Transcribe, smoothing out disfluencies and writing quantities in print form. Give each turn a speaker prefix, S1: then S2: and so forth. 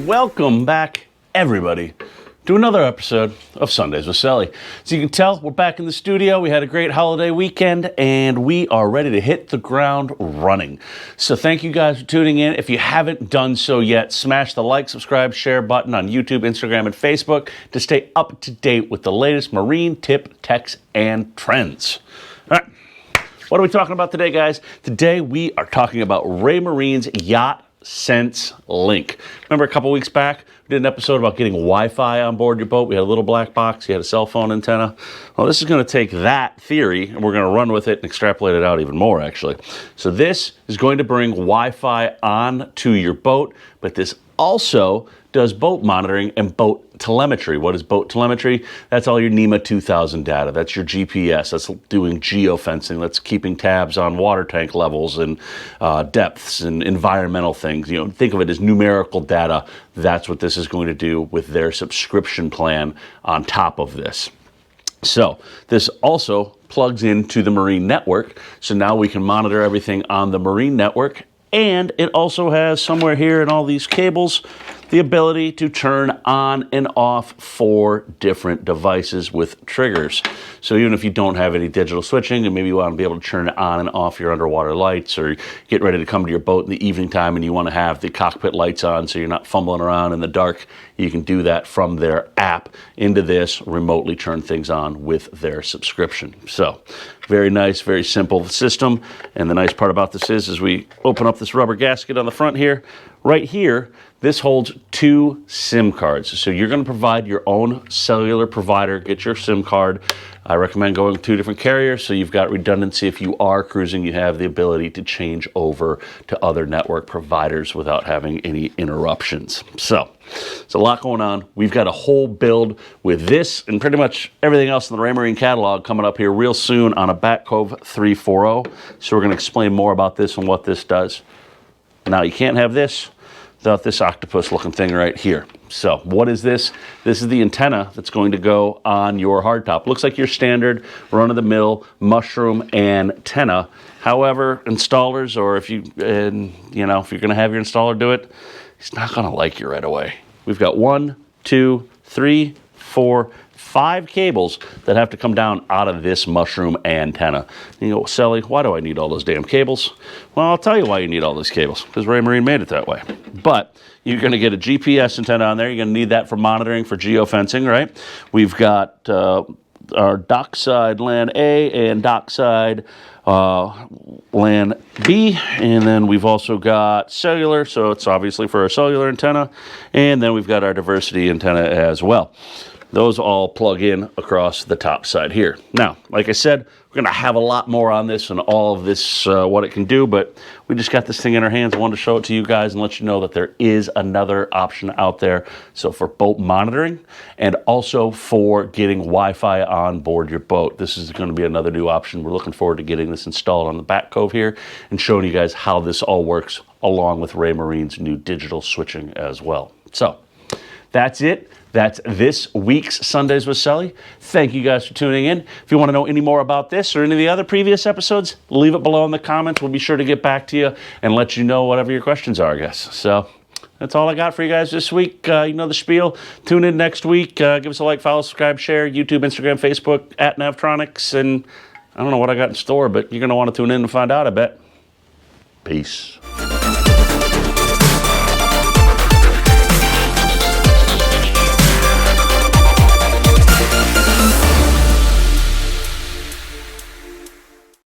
S1: welcome back, everybody, to another episode of Sundays with Sully. So you can tell, we're back in the studio. We had a great holiday weekend, and we are ready to hit the ground running. So thank you guys for tuning in. If you haven't done so yet, smash the like, subscribe, share button on YouTube, Instagram, and Facebook to stay up to date with the latest marine tip, techs, and trends. All right, what are we talking about today, guys? Today we are talking about Raymarine's Yacht Sense Link. Remember a couple weeks back, we did an episode about getting Wi-Fi on board your boat. We had a little black box, you had a cell phone antenna. Well, this is going to take that theory and we're going to run with it and extrapolate it out even more, actually. So this is going to bring Wi-Fi on to your boat, but this also does boat monitoring and boat telemetry. What is boat telemetry? That's all your NEMA 2000 data. That's your GPS. That's doing geofencing. That's keeping tabs on water tank levels and depths and environmental things. You know, think of it as numerical data. That's what this is going to do with their subscription plan on top of this. So this also plugs into the Marine network. So now we can monitor everything on the Marine network. And it also has somewhere here in all these cables the ability to turn on and off 4 different devices with triggers. So even if you don't have any digital switching and maybe you want to be able to turn on and off your underwater lights, or get ready to come to your boat in the evening time and you want to have the cockpit lights on so you're not fumbling around in the dark, you can do that from their app into this, remotely turn things on with their subscription. So very nice, very simple system. And the nice part about this is we open up this rubber gasket on the front here. Right here, this holds 2 SIM cards. So you're going to provide your own cellular provider, get your SIM card. I recommend going with 2 different carriers so you've got redundancy. If you are cruising, you have the ability to change over to other network providers without having any interruptions. So it's a lot going on. We've got a whole build with this and pretty much everything else in the Raymarine catalog coming up here real soon on a Back Cove 340. So we're going to explain more about this and what this does. Now you can't have this without this octopus looking thing right here. So what is this? This is the antenna that's going to go on your hardtop. Looks like your standard run-of-the-mill mushroom antenna. However, installers, or if you're going to have your installer do it, he's not going to like you right away. We've got 1, 2, 3, 4, 5 cables that have to come down out of this mushroom antenna. And you go, Sully, why do I need all those damn cables? Well, I'll tell you why you need all those cables, because Raymarine made it that way. But you're going to get a GPS antenna on there. You're going to need that for monitoring, for geofencing, right? We've got our dockside LAN A and dockside LAN B, and then we've also got cellular, so it's obviously for our cellular antenna, and then we've got our diversity antenna as well. Those all plug in across the top side here. Now, like I said, we're going to have a lot more on this and all of this, what it can do, but we just got this thing in our hands. I wanted to show it to you guys and let you know that there is another option out there. So for boat monitoring and also for getting Wi-Fi on board your boat, this is going to be another new option. We're looking forward to getting this installed on the Back Cove here and showing you guys how this all works along with Raymarine's new digital switching as well. So that's it. That's this week's Sundays with Sully. Thank you guys for tuning in. If you want to know any more about this or any of the other previous episodes, leave it below in the comments. We'll be sure to get back to you and let you know whatever your questions are, I guess. So that's all I got for you guys this week. You know the spiel. Tune in next week. Give us a like, follow, subscribe, share, YouTube, Instagram, Facebook, at Navtronics. And I don't know what I got in store, but you're going to want to tune in and find out, I bet. Peace.